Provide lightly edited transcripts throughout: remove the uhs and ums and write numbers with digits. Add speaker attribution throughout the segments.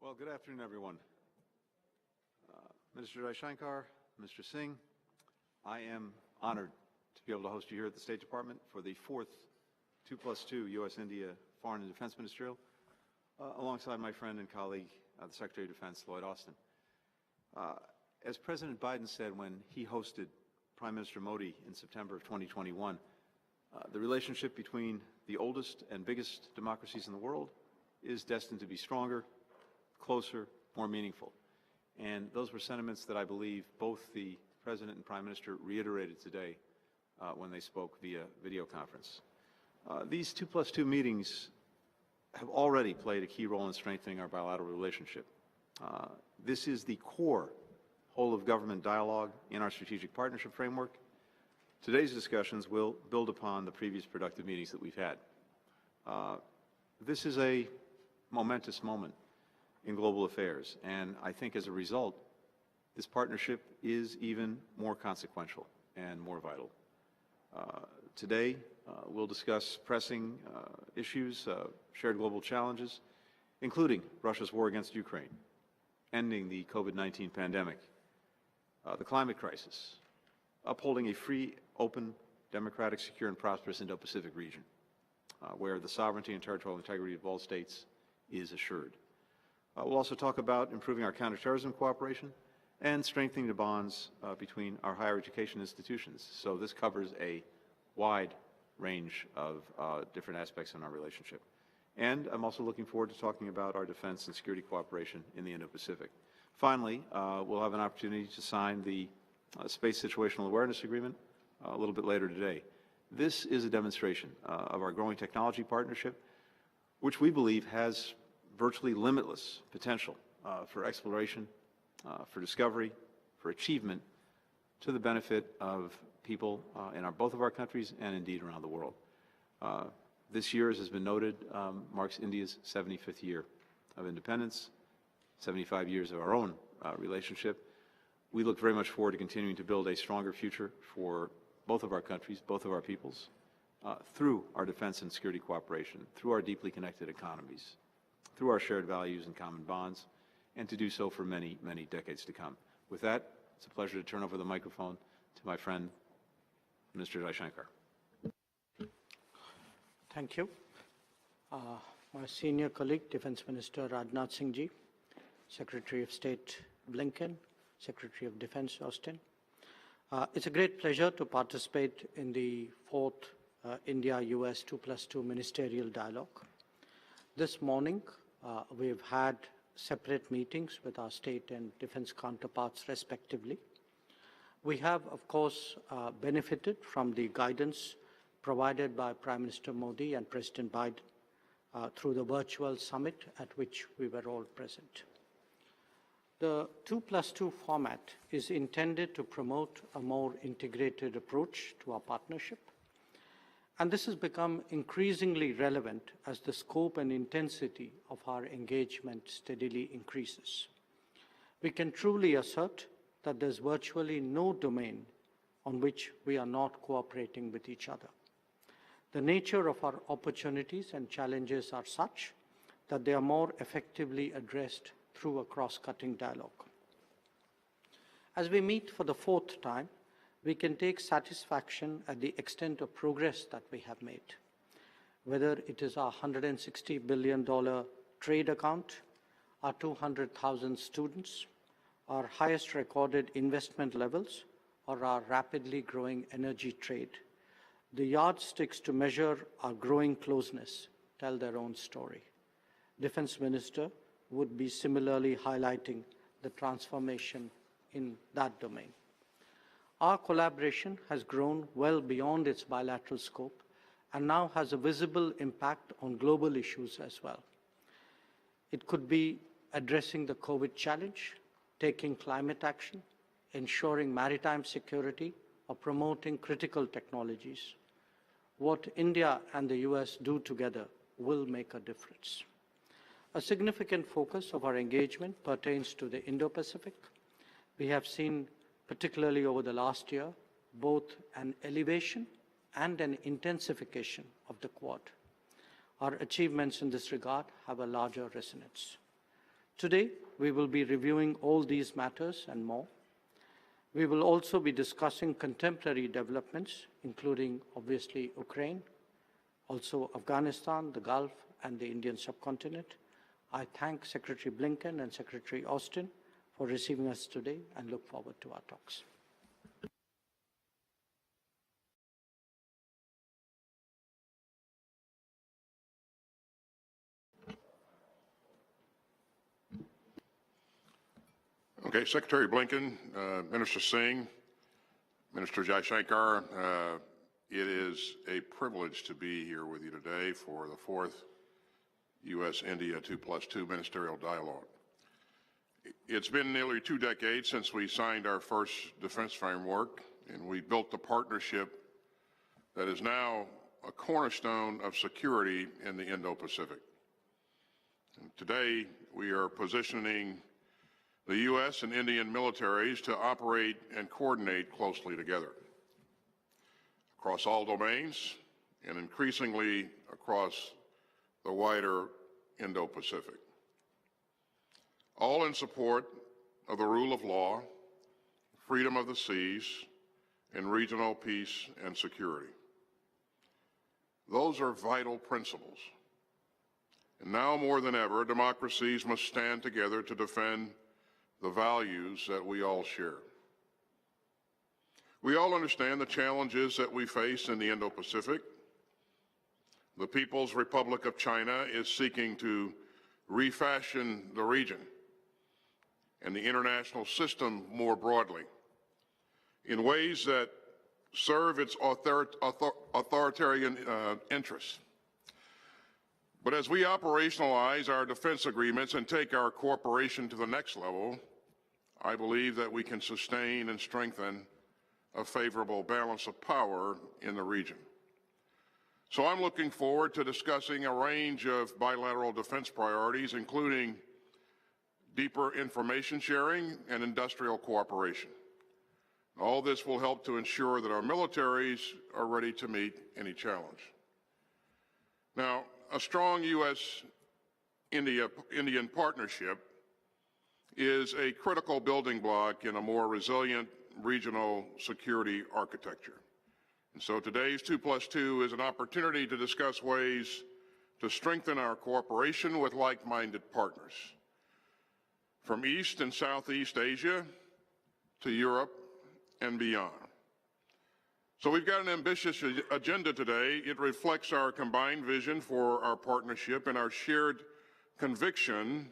Speaker 1: Well, good afternoon, everyone. Minister Jaishankar, Mr. Singh, I am honored to be able to host you here at the State Department for the fourth 2+2 U.S.-India Foreign and Defense Ministerial, alongside my friend and colleague, the Secretary of Defense, Lloyd Austin. As President Biden said when he hosted Prime Minister Modi in September of 2021, the relationship between the oldest and biggest democracies in the world is destined to be stronger, closer, more meaningful. And those were sentiments that I believe both the President and Prime Minister reiterated today when they spoke via video conference. These 2+2 meetings have already played a key role in strengthening our bilateral relationship. This is the core whole-of-government dialogue in our strategic partnership framework. Today's discussions will build upon the previous productive meetings that we've had. This is a momentous moment in global affairs, and I think as a result, this partnership is even more consequential and more vital. Today, we'll discuss pressing issues, shared global challenges, including Russia's war against Ukraine, ending the COVID-19 pandemic, the climate crisis, upholding a free, open, democratic, secure, and prosperous Indo-Pacific region, where the sovereignty and territorial integrity of all states is assured. We'll also talk about improving our counterterrorism cooperation and strengthening the bonds between our higher education institutions. So this covers a wide range of different aspects in our relationship. And I'm also looking forward to talking about our defense and security cooperation in the Indo-Pacific. Finally, we'll have an opportunity to sign the Space Situational Awareness Agreement a little bit later today. This is a demonstration of our growing technology partnership, which we believe has virtually limitless potential for exploration, for discovery, for achievement, to the benefit of people in both of our countries and indeed around the world. This year, as has been noted, marks India's 75th year of independence, 75 years of our own relationship. We look very much forward to continuing to build a stronger future for both of our countries, both of our peoples, through our defense and security cooperation, through our deeply connected economies, through our shared values and common bonds, and to do so for many, many decades to come. With that, it's a pleasure to turn over the microphone to my friend, Minister Jaishankar.
Speaker 2: Thank you. My senior colleague, Defense Minister Rajnath Singh Ji, Secretary of State Blinken, Secretary of Defense Austin. It's a great pleasure to participate in the fourth India-US 2+2 ministerial dialogue. This morning, we've had separate meetings with our state and defense counterparts respectively. We have, of course, benefited from the guidance provided by Prime Minister Modi and President Biden through the virtual summit at which we were all present. The 2+2 format is intended to promote a more integrated approach to our partnership, and this has become increasingly relevant as the scope and intensity of our engagement steadily increases. We can truly assert that there's virtually no domain on which we are not cooperating with each other. The nature of our opportunities and challenges are such that they are more effectively addressed through a cross-cutting dialogue. As we meet for the fourth time, we can take satisfaction at the extent of progress that we have made. Whether it is our $160 billion trade account, our 200,000 students, our highest recorded investment levels, or our rapidly growing energy trade, the yardsticks to measure our growing closeness tell their own story. Defense Minister would be similarly highlighting the transformation in that domain. Our collaboration has grown well beyond its bilateral scope and now has a visible impact on global issues as well. It could be addressing the COVID challenge, taking climate action, ensuring maritime security, or promoting critical technologies. What India and the US do together will make a difference. A significant focus of our engagement pertains to the Indo-Pacific. We have seen, particularly over the last year, both an elevation and an intensification of the Quad. Our achievements in this regard have a larger resonance. Today, we will be reviewing all these matters and more. We will also be discussing contemporary developments, including, obviously, Ukraine, also Afghanistan, the Gulf, and the Indian subcontinent. I thank Secretary Blinken and Secretary Austin for receiving us today and look forward to our talks.
Speaker 3: Okay, Secretary Blinken, Minister Singh, Minister Jaishankar, it is a privilege to be here with you today for the fourth U.S.-India 2+2 ministerial dialogue. It's been nearly 2 decades since we signed our first defense framework, and we built a partnership that is now a cornerstone of security in the Indo-Pacific. Today, we are positioning the U.S. and Indian militaries to operate and coordinate closely together across all domains and increasingly across the wider Indo-Pacific, all in support of the rule of law, freedom of the seas, and regional peace and security. Those are vital principles. And now more than ever, democracies must stand together to defend the values that we all share. We all understand the challenges that we face in the Indo-Pacific. The People's Republic of China is seeking to refashion the region and the international system more broadly in ways that serve its authoritarian interests. But as we operationalize our defense agreements and take our cooperation to the next level, I believe that we can sustain and strengthen a favorable balance of power in the region. So I'm looking forward to discussing a range of bilateral defense priorities, including deeper information sharing and industrial cooperation. All this will help to ensure that our militaries are ready to meet any challenge. Now, a strong U.S.-Indian partnership is a critical building block in a more resilient regional security architecture. And so today's 2+2 is an opportunity to discuss ways to strengthen our cooperation with like-minded partners, from East and Southeast Asia to Europe and beyond. So we've got an ambitious agenda today. It reflects our combined vision for our partnership and our shared conviction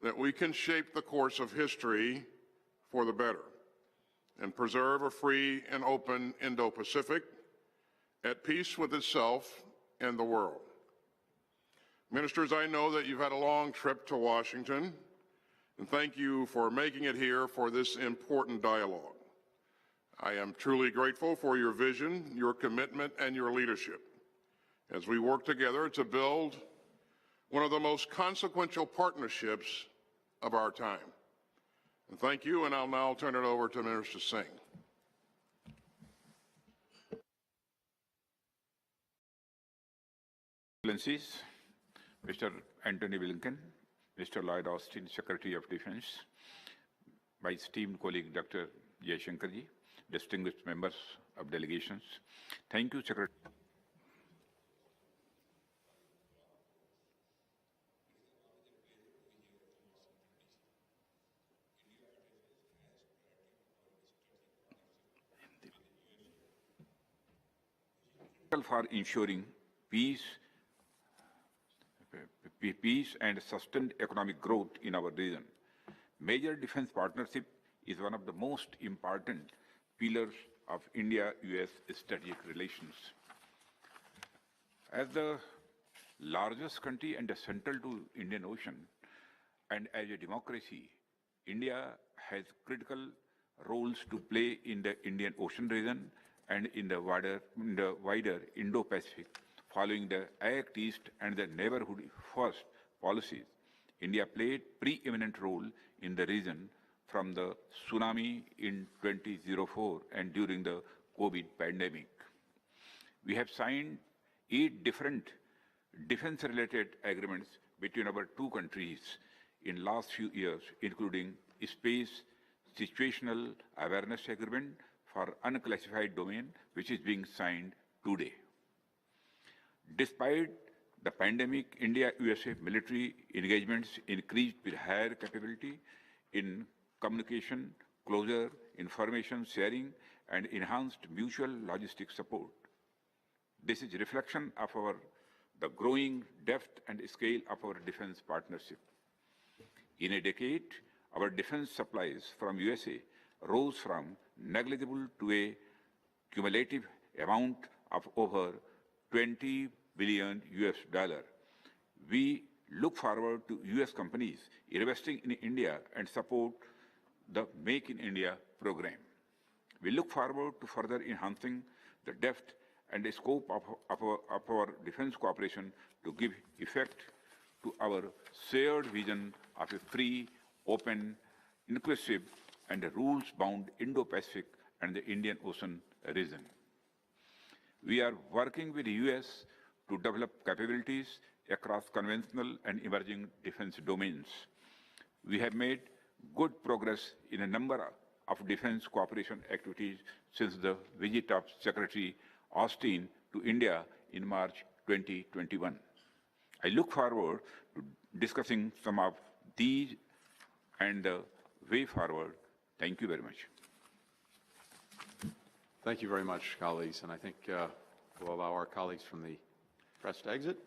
Speaker 3: that we can shape the course of history for the better and preserve a free and open Indo-Pacific at peace with itself and the world. Ministers, I know that you've had a long trip to Washington, and thank you for making it here for this important dialogue. I am truly grateful for your vision, your commitment, and your leadership as we work together to build one of the most consequential partnerships of our time. And thank you, and I'll now turn it over to Minister Singh.
Speaker 4: Excellencies, Mr. Antony Blinken, Mr. Lloyd Austin, Secretary of Defense, my esteemed colleague Dr. Jaishankar ji, distinguished members of delegations. Thank you, Secretary. For ensuring peace and sustained economic growth in our region. Major defense partnership is one of the most important pillars of India-US strategic relations. As the largest country and central to Indian Ocean, and as a democracy, India has critical roles to play in the Indian Ocean region and in the wider Indo-Pacific. Following the Act East and the Neighborhood First policies, India played preeminent role in the region from the tsunami in 2004 and during the COVID pandemic. We have signed 8 different defense-related agreements between our two countries in last few years, including Space Situational Awareness Agreement for Unclassified Domain, which is being signed today. Despite the pandemic, India-USA military engagements increased with higher capability in communication, closer information sharing, and enhanced mutual logistics support. This is a reflection of the growing depth and scale of our defense partnership. In a decade, our defense supplies from USA rose from negligible to a cumulative amount of over $20 billion. We look forward to US companies investing in India and support the Make in India program. We look forward to further enhancing the depth and the scope of our defense cooperation to give effect to our shared vision of a free, open, inclusive, and a rules-bound Indo-Pacific and the Indian Ocean region. We are working with the US to develop capabilities across conventional and emerging defense domains. We have made good progress in a number of defense cooperation activities since the visit of Secretary Austin to India in March 2021. I look forward to discussing some of these and the way forward. Thank you very much.
Speaker 1: Thank you very much, colleagues. And I think we'll allow our colleagues from the press to exit.